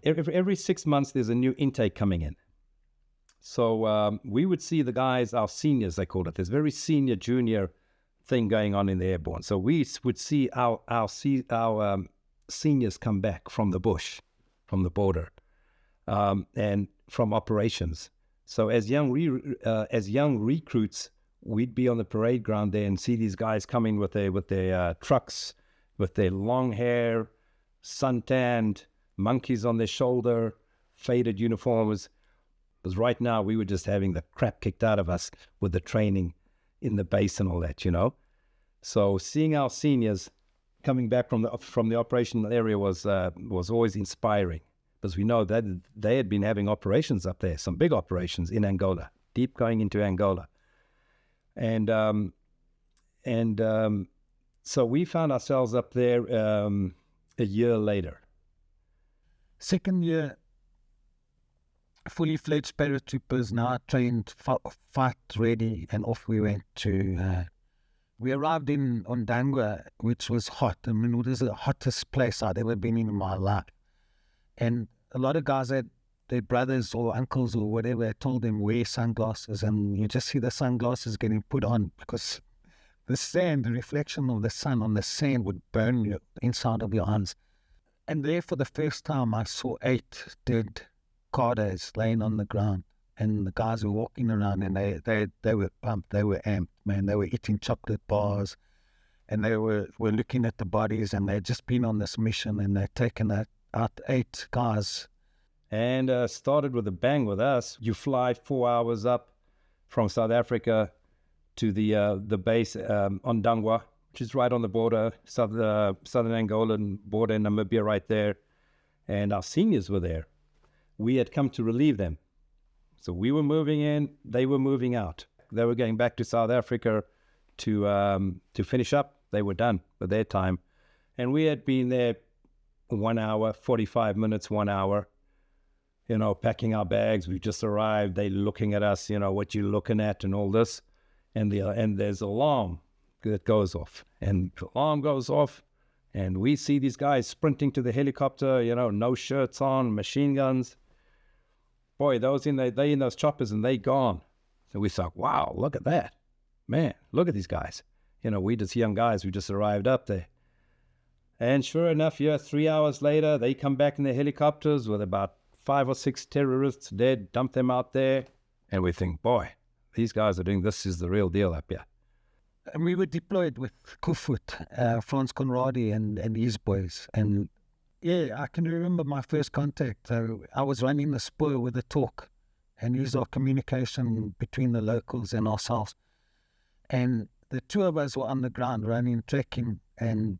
every 6 months there's a new intake coming in. So we would see the guys, our seniors, they call it. There's very senior, junior thing going on in the airborne. So we would see our seniors come back from the bush, from the border, and from operations. So as young recruits, we'd be on the parade ground there and see these guys coming with their trucks, with their long hair, suntanned, monkeys on their shoulder, faded uniforms. Because right now we were just having the crap kicked out of us with the training in the base and all that, you know. So seeing our seniors coming back from the operational area was always inspiring, because we know that they had been having operations up there, some big operations in Angola, deep going into Angola, and so we found ourselves up there a year later. Second year, fully fledged paratroopers, now trained, fight ready, and off we went to. We arrived in Ondangwa, which was hot. I mean, it was the hottest place I'd ever been in my life. And a lot of guys had their brothers or uncles or whatever told them wear sunglasses, and you just see the sunglasses getting put on because the sand, the reflection of the sun on the sand would burn you inside of your eyes. And there for the first time I saw 8 dead cadres laying on the ground, and the guys were walking around, and they were pumped, they were amped, man. They were eating chocolate bars, and they were looking at the bodies, and they'd just been on this mission, and they'd taken out 8 guys. And started with a bang with us. You fly 4 hours up from South Africa to the base, Ondangwa, which is right on the border, Southern Angola border in Namibia right there. And our seniors were there. We had come to relieve them. So we were moving in, they were moving out. They were going back to South Africa to finish up. They were done with their time. And we had been there 1 hour, 45 minutes, 1 hour, you know, packing our bags. We just arrived. They looking at us, you know, what you looking at and all this. And there's an alarm that goes off. And the alarm goes off, and we see these guys sprinting to the helicopter, you know, no shirts on, machine guns. Boy, they in those choppers, and they gone. So we thought, wow, look at that. Man, look at these guys. You know, we just young guys, we just arrived up there. And sure enough, 3 hours later, they come back in their helicopters with about 5 or 6 terrorists dead, dump them out there. And we think, boy, these guys are doing, this is the real deal up here. And we were deployed with Kufut, Franz Conradi and his boys. And yeah, I can remember my first contact. I was running the spur with a talk and use our communication between the locals and ourselves. And the 2 of us were on the ground running, trekking, and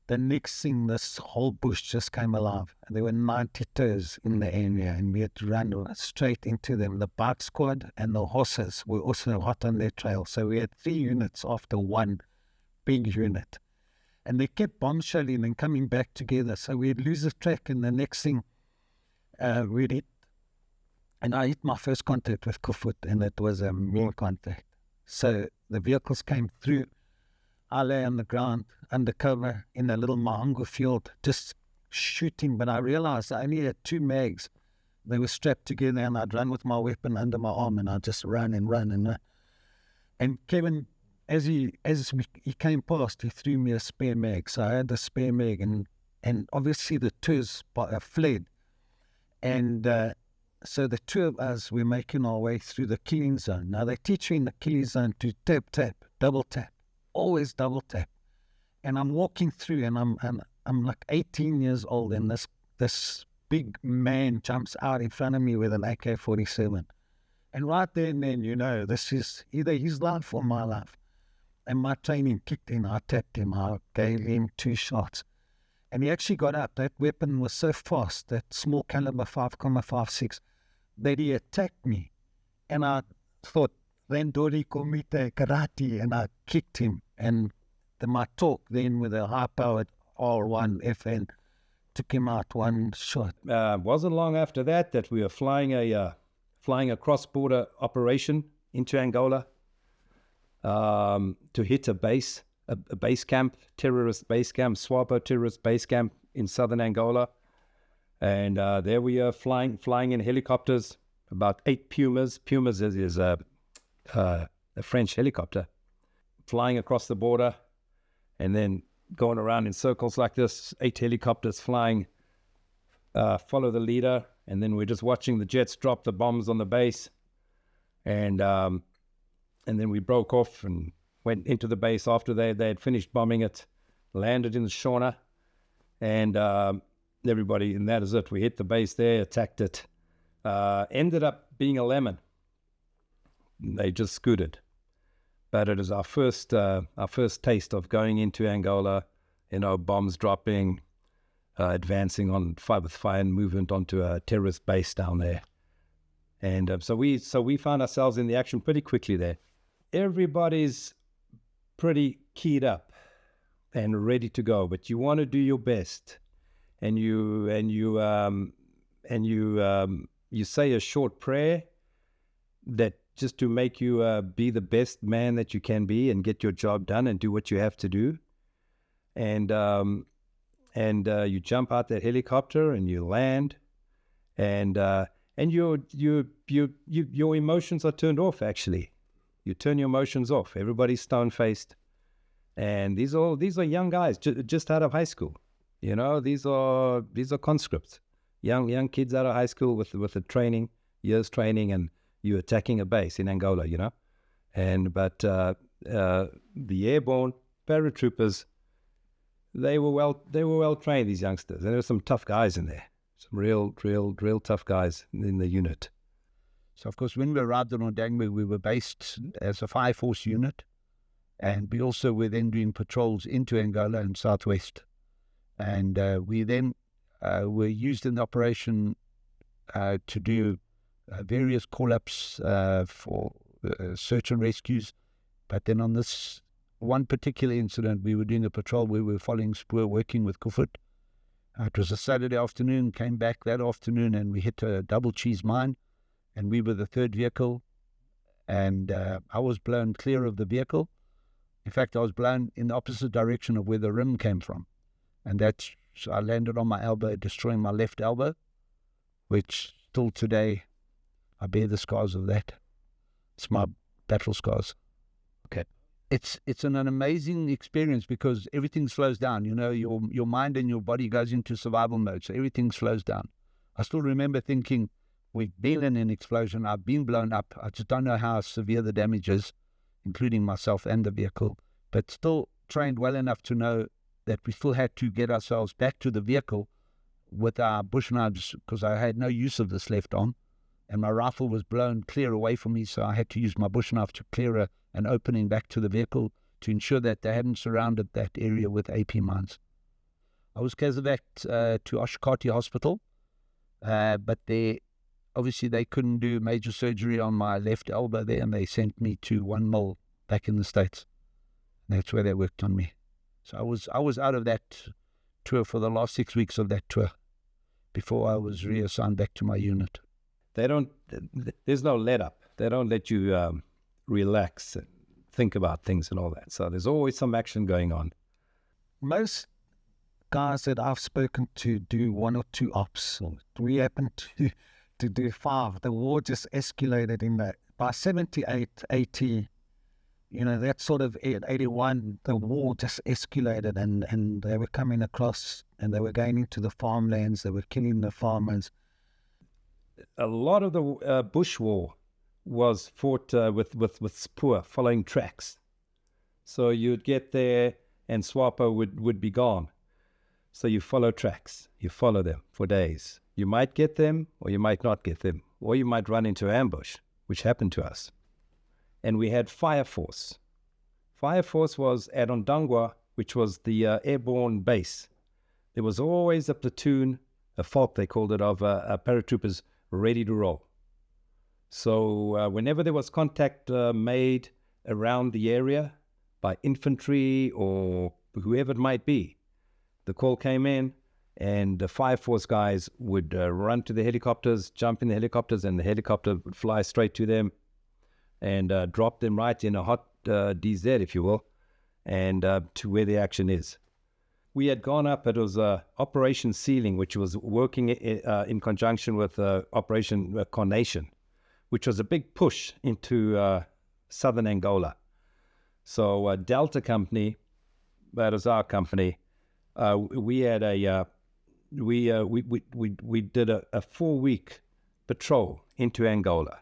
the next thing, this whole bush just came alive. And there were 90 tours in the area, and we had to run straight into them. The bike squad and the horses were also hot on their trail. So we had 3 units after one big unit. And they kept bomb shelling and coming back together. So we'd lose the track, and the next thing we'd hit. And I hit my first contact with Kufut, and it was a mean contact. So the vehicles came through. I lay on the ground, undercover, in a little mahango field, just shooting. But I realized I only had 2 mags. They were strapped together, and I'd run with my weapon under my arm, and I'd just run and run and run. And Kevin, as he came past, he threw me a spare mag. So I had the spare mag, and obviously the tours fled. And so the 2 of us were making our way through the killing zone. Now they teach you in the killing zone to tap, tap, double tap, always double tap. And I'm walking through, and I'm like 18 years old, and this big man jumps out in front of me with an AK-47. And right there and then, you know, this is either his life or my life. And my training kicked in. I tapped him. I gave him 2 shots. And he actually got up. That weapon was so fast, that small caliber 5.56, that he attacked me. And I thought, Rendori Komite Karate, and I kicked him. And my talk then with a high-powered R1 FN took him out 1 shot. Wasn't long after that we were flying a cross-border operation into Angola to hit a base camp, terrorist base camp, SWAPO terrorist base camp in Southern Angola. And there we are flying in helicopters, about 8 Pumas. Pumas is a French helicopter, flying across the border and then going around in circles like this, 8 helicopters flying, follow the leader, and then we're just watching the jets drop the bombs on the base. And then we broke off and went into the base after they had finished bombing it, landed in the Shauna, and everybody, and that is it. We hit the base there, attacked it, ended up being a lemon. They just scooted. But it is our first taste of going into Angola, bombs dropping, advancing on with fire movement onto a terrorist base down there. And so we found ourselves in the action pretty quickly there. Everybody's pretty keyed up and ready to go, but you want to do your best, and you say a short prayer that just to make you be the best man that you can be and get your job done and do what you have to do. And you jump out that helicopter and you land, and your emotions are turned off. Actually, you turn your emotions off. Everybody's stone-faced, and these are young guys just out of high school. These are conscripts, young kids out of high school with a years training, and you attacking a base in Angola. But the airborne paratroopers, they were well trained, these youngsters, and there were some tough guys in there, some real tough guys in the unit. So of course, when we arrived in Ondangwa, we were based as a fire force unit, and we also were then doing patrols into Angola and southwest, and we then were used in the operation to do various call-ups for search and rescues. But then on this one particular incident, we were doing a patrol where we were following Spoor, working with Korff. It was a Saturday afternoon, came back that afternoon, and we hit a double cheese mine, and we were the third vehicle, and I was blown clear of the vehicle. In fact, I was blown in the opposite direction of where the rim came from, and so I landed on my elbow, destroying my left elbow, which still today I bear the scars of that. It's my battle scars. Okay. It's an amazing experience because everything slows down. Your mind and your body goes into survival mode, so everything slows down. I still remember thinking, we've been in an explosion, I've been blown up, I just don't know how severe the damage is, including myself and the vehicle, but still trained well enough to know that we still had to get ourselves back to the vehicle with our bush knives, because I had no use of this left arm, and my rifle was blown clear away from me, so I had to use my bush knife to clear an opening back to the vehicle to ensure that they hadn't surrounded that area with AP mines. I was casevaced to Oshakati Hospital, but obviously they couldn't do major surgery on my left elbow there, and they sent me to 1 mil back in the States. And that's where they worked on me. So I was out of that tour for the last 6 weeks of that tour before I was reassigned back to my unit. There's no let up. They don't let you relax and think about things and all that. So there's always some action going on. Most guys that I've spoken to do 1 or 2 ops. We happened to do 5. The war just escalated in that. By 78, 80, that sort of 81, the war just escalated, and they were coming across and they were going into the farmlands, they were killing the farmers. A lot of the bush war was fought with spoor, following tracks. So you'd get there and SWAPO would be gone. So you follow tracks, you follow them for days. You might get them or you might not get them, or you might run into ambush, which happened to us. And we had Fire Force. Fire Force was at Ondangwa, which was the airborne base. There was always a platoon, a fault they called it, of paratroopers ready to roll. So whenever there was contact made around the area by infantry or whoever it might be, the call came in, and the Fire Force guys would run to the helicopters, jump in the helicopters, and the helicopter would fly straight to them and drop them right in a hot DZ, if you will, and to where the action is. We had gone up. It was Operation Ceiling, which was working in conjunction with Operation Carnation, which was a big push into Southern Angola. So Delta Company, that was our company. We had we did a 4-week patrol into Angola.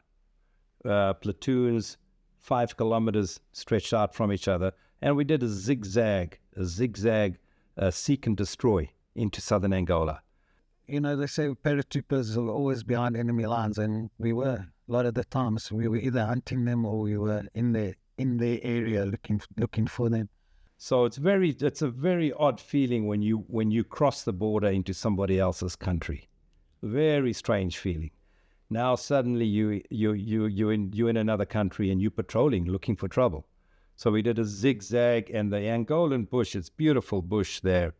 Platoons, 5 kilometers stretched out from each other, and we did a zigzag seek and destroy into Southern Angola. You know, they say paratroopers are always behind enemy lines, and we were a lot of the times. We were either hunting them or we were in their area looking for them. So it's a very odd feeling when you cross the border into somebody else's country. Very strange feeling. Now suddenly you're in another country and you're patrolling, looking for trouble. So we did a zigzag, and the Angolan bush, it's beautiful bush there.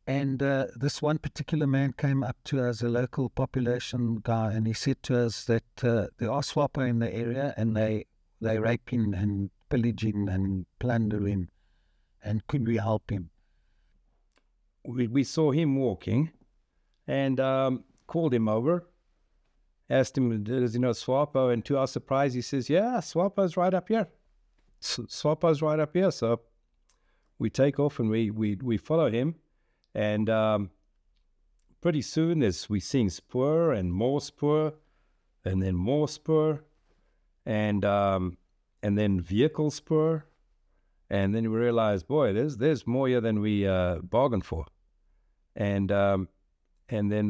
And this one particular man came up to us, a local population guy, and he said to us that there are SWAPO in the area, and they raping and pillaging and plundering, and could we help him? We saw him walking, and called him over, asked him, does he know SWAPO? And to our surprise, he says, yeah, SWAPO's right up here. SWAPO's right up here. So we take off and we follow him. And pretty soon we're seeing spoor and more spoor, and then more spoor, and then vehicle spoor. And then we realized, boy, there's more here than we bargained for. And then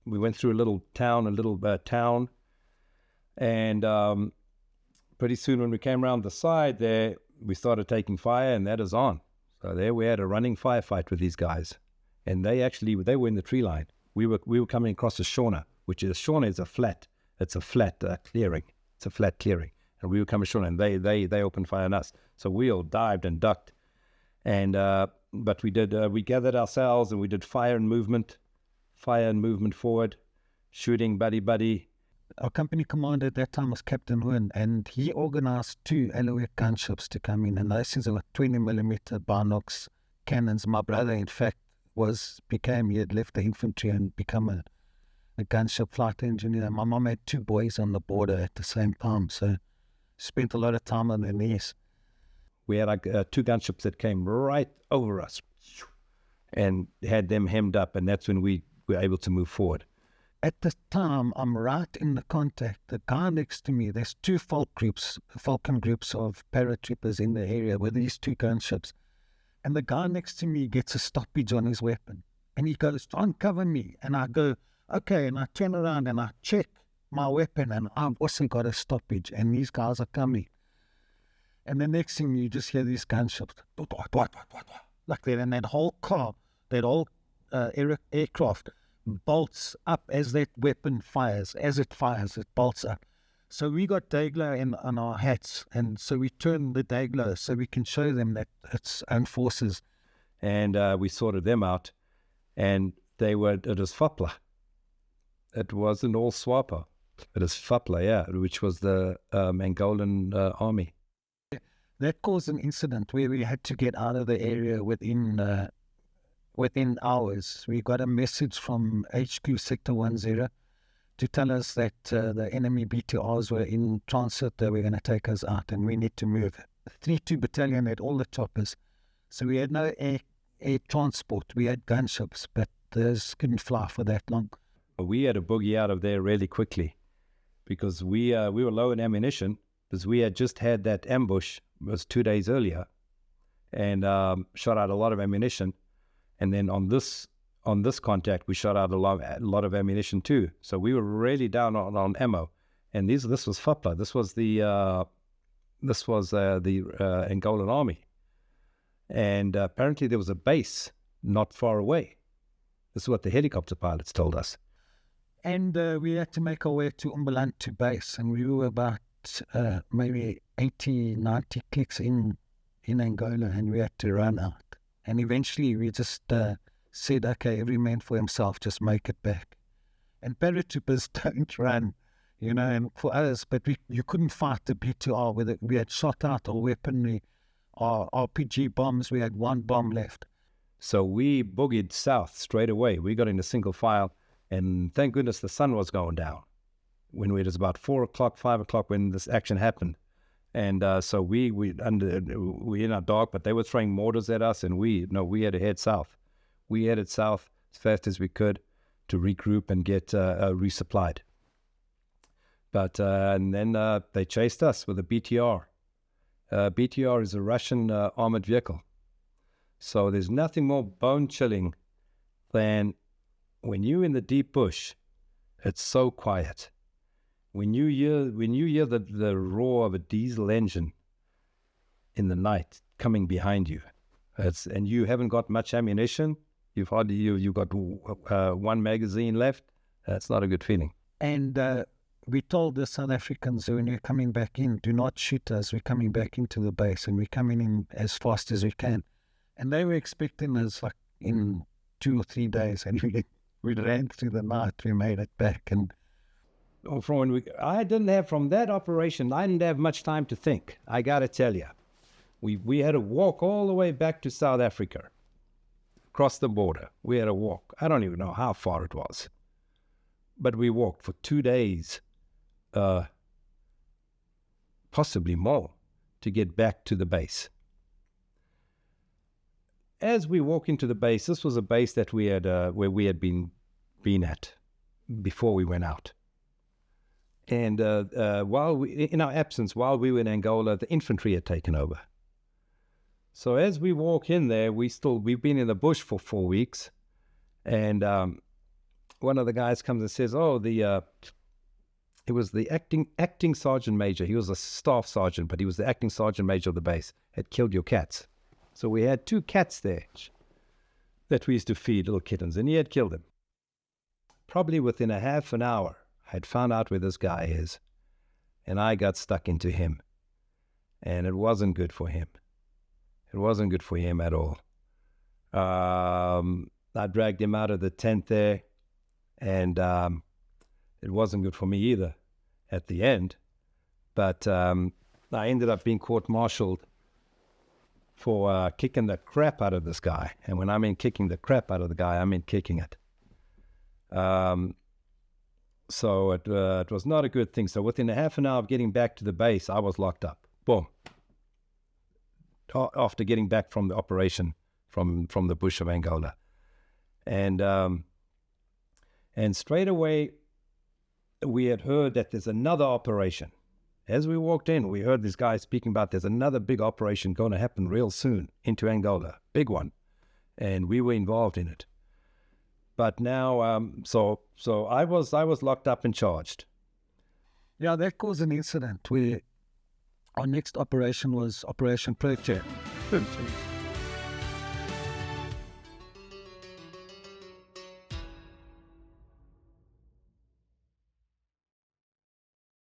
we went through a little town, and pretty soon when we came around the side there, we started taking fire, and that is on. So there we had a running firefight with these guys, and they were in the tree line. We were coming across a Shauna, which is a flat. It's a flat clearing. It's a flat clearing, and we were coming Shauna, and they opened fire on us. So we all dived and ducked, and but we gathered ourselves and we did fire and movement forward, shooting buddy. Our company commander at that time was Captain Hoon, and he organized 2 Alouette gunships to come in, and those things were 20mm Binox cannons. My brother, in fact, he had left the infantry and become a gunship flight engineer. My mom had 2 boys on the border at the same time, so spent a lot of time on their knees. We had 2 gunships that came right over us and had them hemmed up, and that's when we were able to move forward. At the time, I'm right in the contact. The guy next to me, there's 2 Falcon groups of paratroopers in the area with these 2 gunships. And the guy next to me gets a stoppage on his weapon. And he goes, "Try and cover me." And I go, "Okay." And I turn around and I check my weapon, and I've also got a stoppage. And these guys are coming. And the next thing, you just hear these gunships, like that. And that whole car, that whole aircraft bolts up as that weapon fires. As it fires, it bolts up. So we got dayglow on our hats, and so we turn the dayglow so we can show them that it's own forces. And we sorted them out, and it was FAPLA. It wasn't all SWAPO. It is FAPLA, yeah, which was the Angolan army. That caused an incident where we had to get out of the area within hours. We got a message from HQ Sector 10 to tell us that the enemy BTRs were in transit. They were going to take us out, and we need to move. The 3-2 Battalion had all the choppers, so we had no air transport. We had gunships, but those couldn't fly for that long. We had to boogie out of there really quickly because we were low in ammunition, because we had just had that ambush. It was 2 days earlier, and shot out a lot of ammunition. And then on this contact, we shot out a lot of ammunition too. So we were really down on ammo. And this was FAPLA. This was the Angolan army. And apparently there was a base not far away. This is what the helicopter pilots told us. And we had to make our way to Ombalantu base, and we were about maybe 80, 90 clicks in Angola, and we had to run out. And eventually we just said, okay, every man for himself, just make it back. And paratroopers don't run, and for us, but you couldn't fight the BTR with it. We had shot out our weaponry, our RPG bombs. We had 1 bomb left. So we boogied south straight away. We got into single file, and thank goodness the sun was going down when it was about 4 o'clock, 5 o'clock when this action happened. And so we in our dark, but they were throwing mortars at us, and we had to head south. We headed south as fast as we could to regroup and get resupplied. But and then they chased us with a BTR. BTR is a Russian armored vehicle. So there's nothing more bone-chilling than when you're in the deep bush, it's so quiet. When you hear the roar of a diesel engine in the night coming behind you, and you haven't got much ammunition, you've got one magazine left, that's not a good feeling. And we told the South Africans, when we're coming back in, do not shoot us, we're coming back into the base, and we're coming in as fast as we can. And they were expecting us like in 2 or 3 days, and we ran through the night, we made it back. And from that operation, I didn't have much time to think. I got to tell you, we had to walk all the way back to South Africa, across the border. We had to walk. I don't even know how far it was, but we walked for 2 days, possibly more, to get back to the base. As we walk into the base, this was a base that we had where we had been at before we went out. And in our absence, while we were in Angola, the infantry had taken over. So as we walk in there, we've been in the bush for 4 weeks, and one of the guys comes and says, it was the acting sergeant major. He was a staff sergeant, but he was the acting sergeant major of the base. Had killed your cats. So we had 2 cats there that we used to feed, little kittens, and he had killed them. Probably within a half an hour, I had found out where this guy is, and I got stuck into him, and it wasn't good for him. It wasn't good for him at all. I dragged him out of the tent there, and it wasn't good for me either at the end. But I ended up being court-martialed for kicking the crap out of this guy. And when I mean kicking the crap out of the guy, I mean kicking it. So it was not a good thing. So within a half an hour of getting back to the base, I was locked up. Boom. After getting back from the operation from the bush of Angola. And straight away, we had heard that there's another operation. As we walked in, we heard this guy speaking about there's another big operation going to happen real soon into Angola, big one. And we were involved in it. But now, so I was locked up and charged. Yeah, that caused an incident where our next operation was Operation Project.